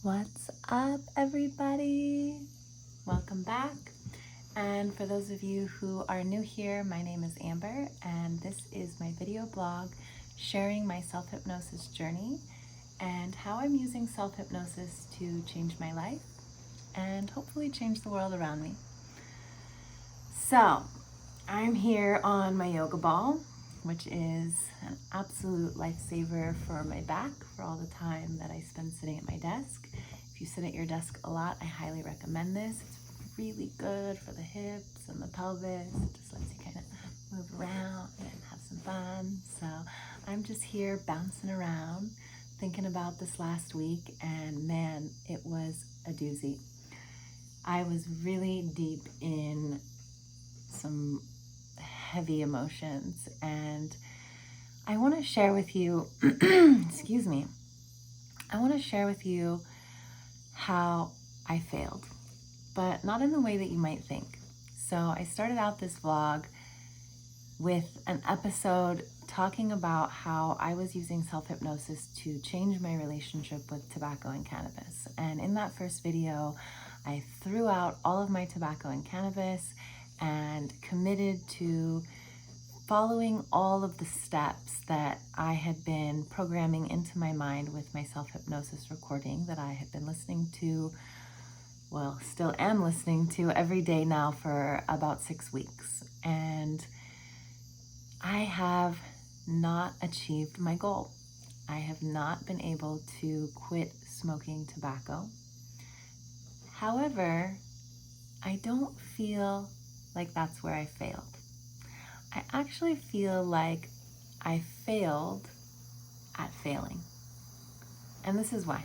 What's up, everybody? Welcome back. And for those of you who are new here, my name is Amber, and this is my video blog sharing my self-hypnosis journey and how I'm using self-hypnosis to change my life and hopefully change the world around me. So, I'm here on my yoga ball, which is an absolute lifesaver for my back for all the time that I spend sitting at my desk. If you sit at your desk a lot, I highly recommend this. It's really good for the hips and the pelvis. It just lets you kind of move around and have some fun. So I'm just here bouncing around, thinking about this last week, and man, it was a doozy. I was really deep in some heavy emotions, and I want to share with you excuse me, I want to share with you how I failed, but not in the way that you might think. So I started out this vlog with an episode talking about how I was using self-hypnosis to change my relationship with tobacco and cannabis. And in that first video, I threw out all of my tobacco and cannabis and committed to following all of the steps that I had been programming into my mind with my self-hypnosis recording that I had been listening to, well, still am listening to every day now for about 6 weeks. And I have not achieved my goal. I have not been able to quit smoking tobacco. However, I don't feel like that's where I failed. I actually feel like I failed at failing. And this is why.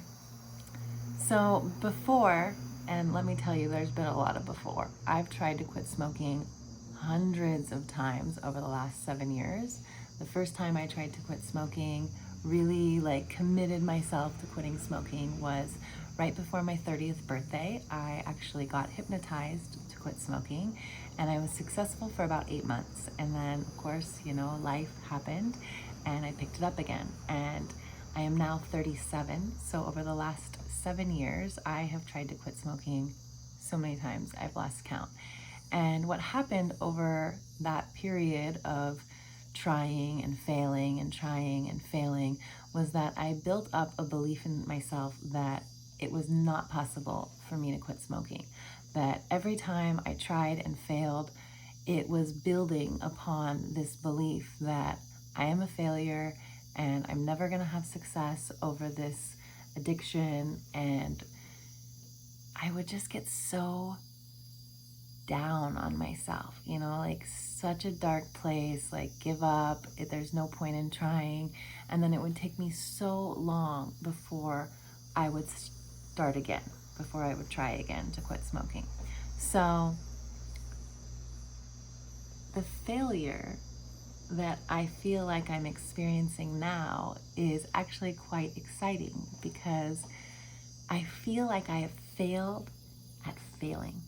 So before, and let me tell you, there's been a lot of before. I've tried to quit smoking hundreds of times over the last 7 years. The first time I tried to quit smoking, really committed myself to quitting smoking, was right before my 30th birthday. I actually got hypnotized to quit smoking, and I was successful for about 8 months. And then, of course, life happened, and I picked it up again. And I am now 37, so over the last 7 years, I have tried to quit smoking so many times, I've lost count. And what happened over that period of trying and failing and trying and failing was that I built up a belief in myself that it was not possible for me to quit smoking. That every time I tried and failed, it was building upon this belief that I am a failure and I'm never gonna have success over this addiction. And I would just get so down on myself, such a dark place, give up, there's no point in trying. And then it would take me so long before I would start again, before I would try again to quit smoking. So the failure that I feel like I'm experiencing now is actually quite exciting, because I feel like I have failed at failing,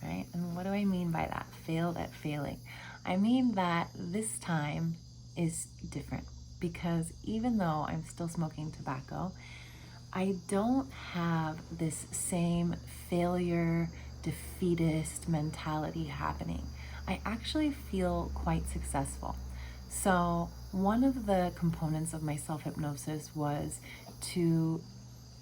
right? And what do I mean by that? Failed at failing. I mean that this time is different, because even though I'm still smoking tobacco, I don't have this same failure, defeatist mentality happening. I actually feel quite successful. So one of the components of my self-hypnosis was to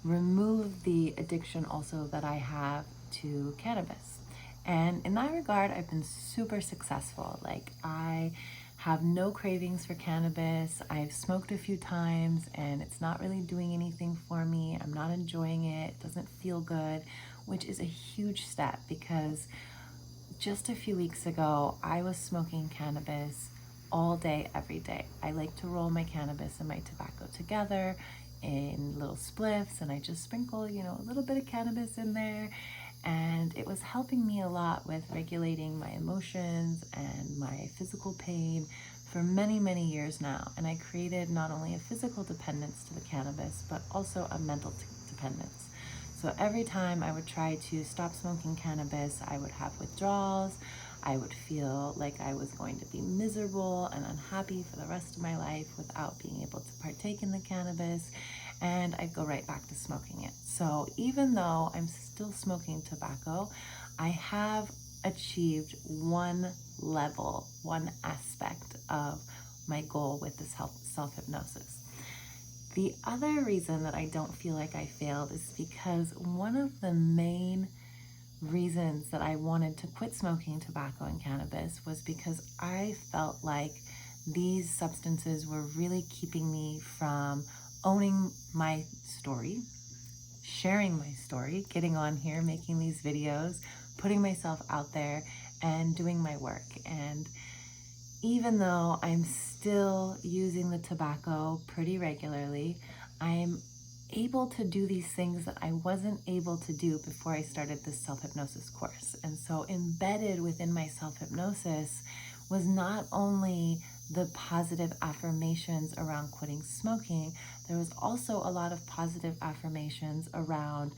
remove the addiction also that I have to cannabis. And in that regard, I've been super successful. I have no cravings for cannabis. I've smoked a few times and it's not really doing anything for me. I'm not enjoying it. It doesn't feel good, which is a huge step, because just a few weeks ago, I was smoking cannabis all day, every day. I like to roll my cannabis and my tobacco together in little spliffs, and I just sprinkle, a little bit of cannabis in there. And it was helping me a lot with regulating my emotions and my physical pain for many, many years now. And I created not only a physical dependence to the cannabis, but also a mental dependence. So every time I would try to stop smoking cannabis, I would have withdrawals. I would feel like I was going to be miserable and unhappy for the rest of my life without being able to partake in the cannabis. and I'd go right back to smoking it. So even though I'm still smoking tobacco, I have achieved one level, one aspect of my goal with this self-hypnosis. The other reason that I don't feel like I failed is because one of the main reasons that I wanted to quit smoking tobacco and cannabis was because I felt like these substances were really keeping me from owning my story, sharing my story, getting on here, making these videos, putting myself out there and doing my work. And even though I'm still using the tobacco pretty regularly, I'm able to do these things that I wasn't able to do before I started this self-hypnosis course. And so embedded within my self-hypnosis was not only the positive affirmations around quitting smoking, there was also a lot of positive affirmations around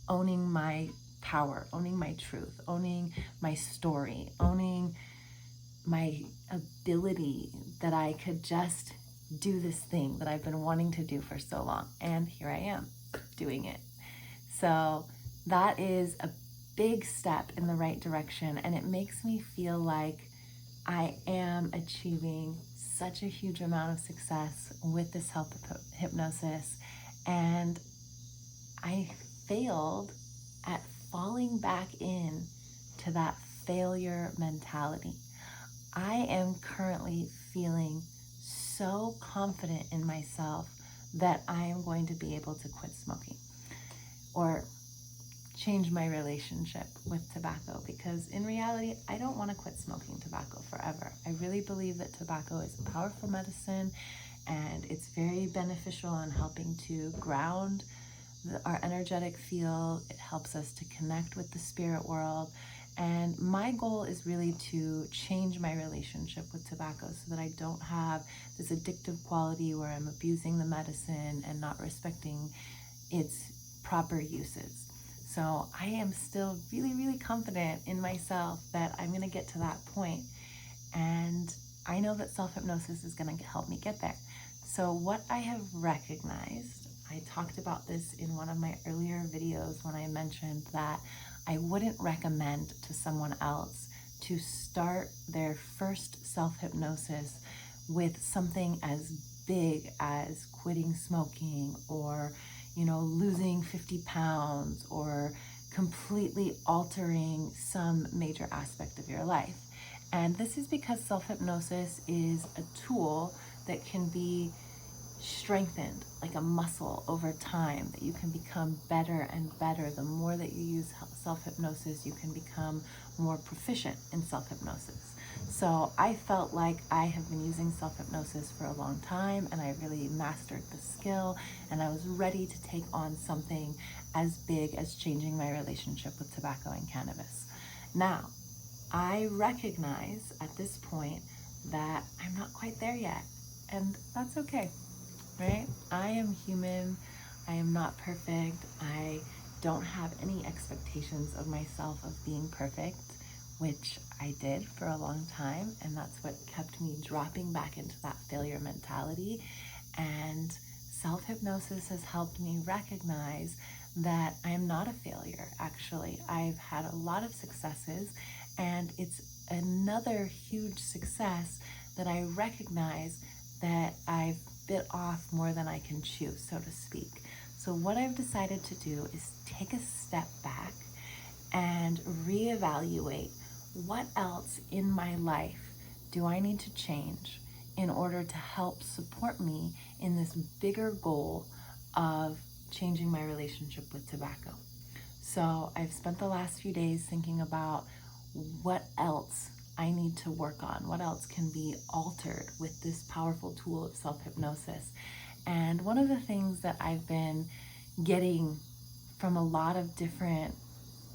owning my power, owning my truth, owning my story, owning my ability that I could just do this thing that I've been wanting to do for so long. And here I am doing it. So that is a big step in the right direction. And it makes me feel like I am achieving such a huge amount of success with this hypnosis. And I failed at falling back in to that failure mentality. I am currently feeling so confident in myself that I am going to be able to quit smoking or change my relationship with tobacco, because in reality, I don't want to quit smoking tobacco forever. I really believe that tobacco is a powerful medicine and it's very beneficial in helping to ground our energetic field. It helps us to connect with the spirit world. And my goal is really to change my relationship with tobacco so that I don't have this addictive quality where I'm abusing the medicine and not respecting its proper uses. So I am still really, really confident in myself that I'm going to get to that point. And I know that self-hypnosis is going to help me get there. So what I have recognized, I talked about this in one of my earlier videos when I mentioned that I wouldn't recommend to someone else to start their first self-hypnosis with something as big as quitting smoking or, losing 50 pounds or completely altering some major aspect of your life. And this is because self-hypnosis is a tool that can be strengthened like a muscle over time, that you can become better and better. The more that you use self-hypnosis, you can become more proficient in self-hypnosis. So I felt like I have been using self-hypnosis for a long time and I really mastered the skill and I was ready to take on something as big as changing my relationship with tobacco and cannabis. Now, I recognize at this point that I'm not quite there yet, and that's okay. Right? I am human. I am not perfect. I don't have any expectations of myself of being perfect, which I did for a long time. And that's what kept me dropping back into that failure mentality. And self-hypnosis has helped me recognize that I am not a failure. Actually, I've had a lot of successes, and it's another huge success that I recognize that I've bit off more than I can chew, so to speak. So what I've decided to do is take a step back and reevaluate what else in my life do I need to change in order to help support me in this bigger goal of changing my relationship with tobacco. So I've spent the last few days thinking about what else I need to work on, what else can be altered with this powerful tool of self-hypnosis. And one of the things that I've been getting from a lot of different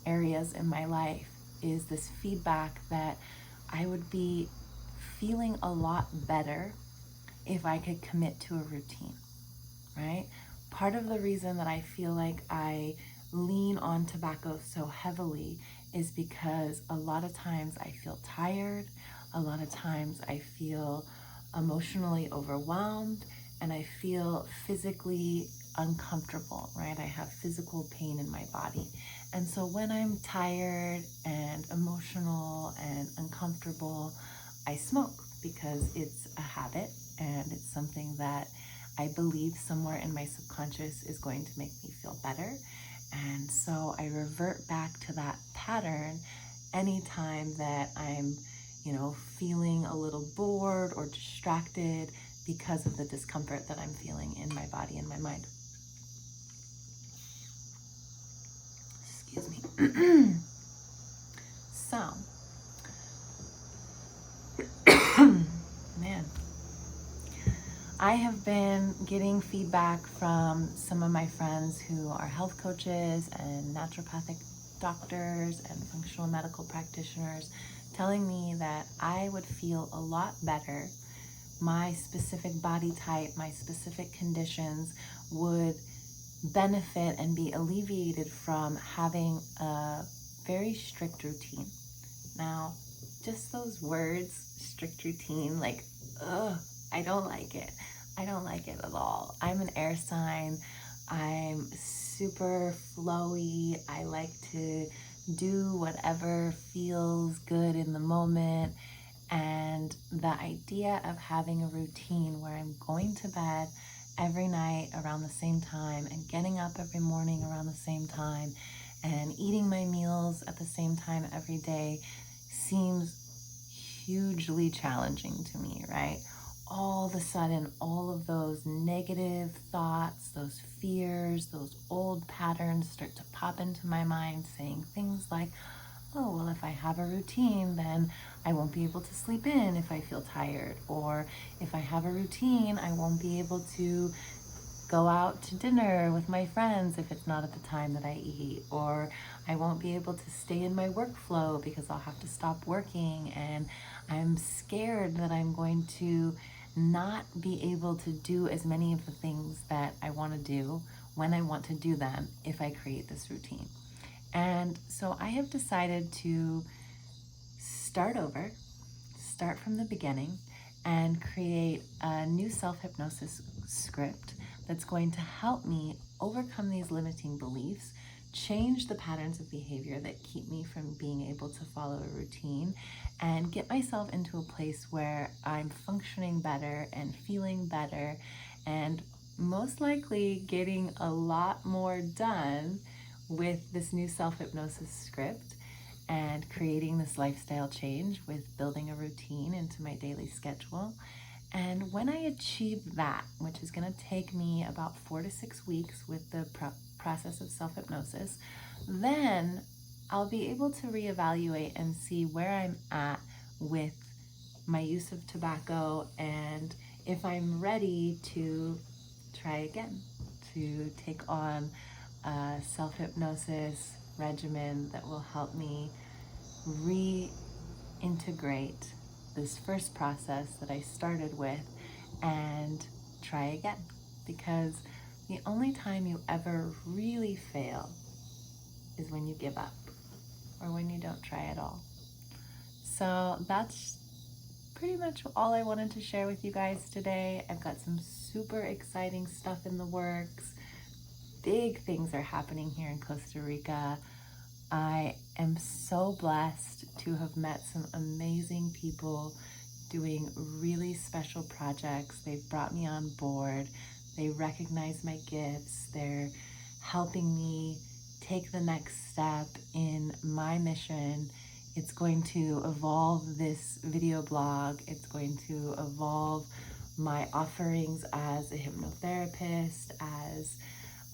areas in my life is this feedback that I would be feeling a lot better if I could commit to a routine, right? Part of the reason that I feel like I lean on tobacco so heavily is because a lot of times I feel tired, a lot of times I feel emotionally overwhelmed, and I feel physically uncomfortable, right? I have physical pain in my body. And so when I'm tired and emotional and uncomfortable, I smoke because it's a habit and it's something that I believe somewhere in my subconscious is going to make me feel better. And so I revert back to that pattern anytime that I'm, feeling a little bored or distracted because of the discomfort that I'm feeling in my body and my mind. Excuse me. So, man, I have been getting feedback from some of my friends who are health coaches and naturopathic doctors and functional medical practitioners telling me that I would feel a lot better. My specific body type, my specific conditions would benefit and be alleviated from having a very strict routine. Now, just those words, strict routine, like, I don't like it. I don't like it at all. I'm an air sign. I'm super flowy. I like to do whatever feels good in the moment. And the idea of having a routine where I'm going to bed every night around the same time and getting up every morning around the same time and eating my meals at the same time every day seems hugely challenging to me, right? All of a sudden, all of those negative thoughts, those fears, those old patterns start to pop into my mind, saying things like, oh, well, if I have a routine, then I won't be able to sleep in if I feel tired. Or if I have a routine, I won't be able to go out to dinner with my friends if it's not at the time that I eat. Or I won't be able to stay in my workflow because I'll have to stop working. And I'm scared that I'm going to not be able to do as many of the things that I want to do when I want to do them if I create this routine. And so I have decided to start over, start from the beginning, and create a new self-hypnosis script that's going to help me overcome these limiting beliefs, change the patterns of behavior that keep me from being able to follow a routine, and get myself into a place where I'm functioning better and feeling better, and most likely getting a lot more done with this new self-hypnosis script and creating this lifestyle change with building a routine into my daily schedule. And when I achieve that, which is going to take me about 4 to 6 weeks with the process of self-hypnosis, then I'll be able to reevaluate and see where I'm at with my use of tobacco and if I'm ready to try again, to take on a self-hypnosis regimen that will help me reintegrate this first process that I started with and try again. Because the only time you ever really fail is when you give up or when you don't try at all. So that's pretty much all I wanted to share with you guys today. I've got some super exciting stuff in the works. Big things are happening here in Costa Rica. I am so blessed to have met some amazing people doing really special projects. They've brought me on board. They recognize my gifts. They're helping me take the next step in my mission. It's going to evolve this video blog. It's going to evolve my offerings as a hypnotherapist, as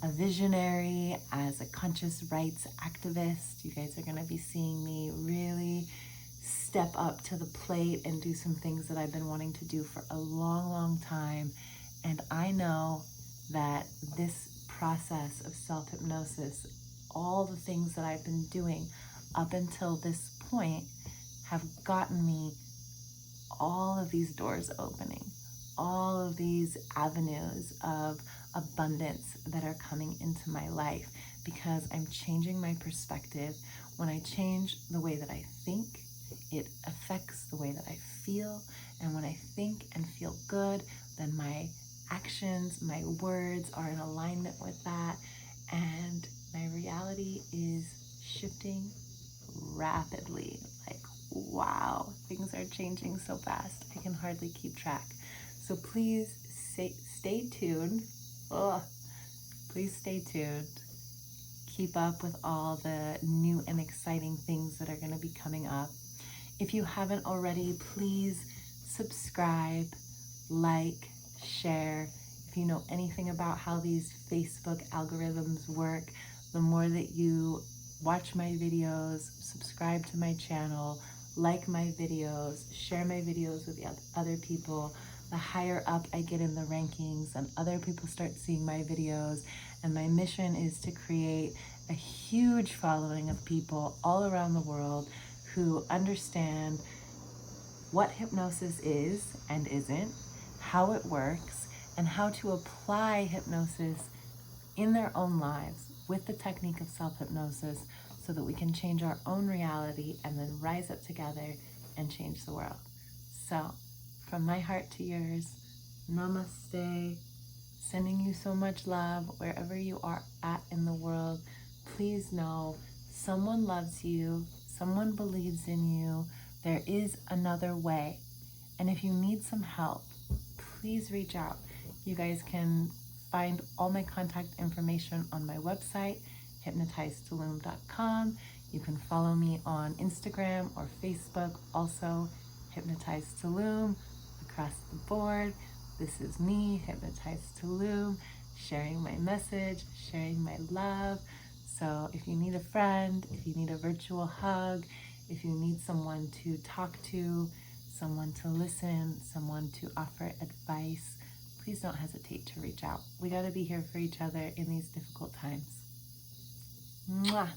a visionary, as a conscious rights activist. You guys are going to be seeing me really step up to the plate and do some things that I've been wanting to do for a long, long time. And I know that this process of self-hypnosis, all the things that I've been doing up until this point have gotten me all of these doors opening, all of these avenues of abundance that are coming into my life because I'm changing my perspective. When I change the way that I think, it affects the way that I feel. And when I think and feel good, then my actions, my words are in alignment with that, and my reality is shifting rapidly. Like, wow, things are changing so fast. I can hardly keep track. So please stay tuned. Ugh. Please stay tuned. Keep up with all the new and exciting things that are going to be coming up. If you haven't already, please subscribe, like, share. If you know anything about how these Facebook algorithms work, the more that you watch my videos, subscribe to my channel, like my videos, share my videos with other people, the higher up I get in the rankings and other people start seeing my videos. And my mission is to create a huge following of people all around the world who understand what hypnosis is and isn't, how it works, and how to apply hypnosis in their own lives with the technique of self-hypnosis so that we can change our own reality and then rise up together and change the world. So, from my heart to yours, namaste. Sending you so much love wherever you are at in the world. Please know someone loves you, someone believes in you. There is another way. And if you need some help, please reach out. You guys can find all my contact information on my website, hypnotizedtoloom.com. You can follow me on Instagram or Facebook, also Hypnotized to Loom, across the board. This is me, Hypnotized to Loom, sharing my message, sharing my love. So if you need a friend, if you need a virtual hug, if you need someone to talk to, someone to listen, someone to offer advice, please don't hesitate to reach out. We got to be here for each other in these difficult times. Mwah.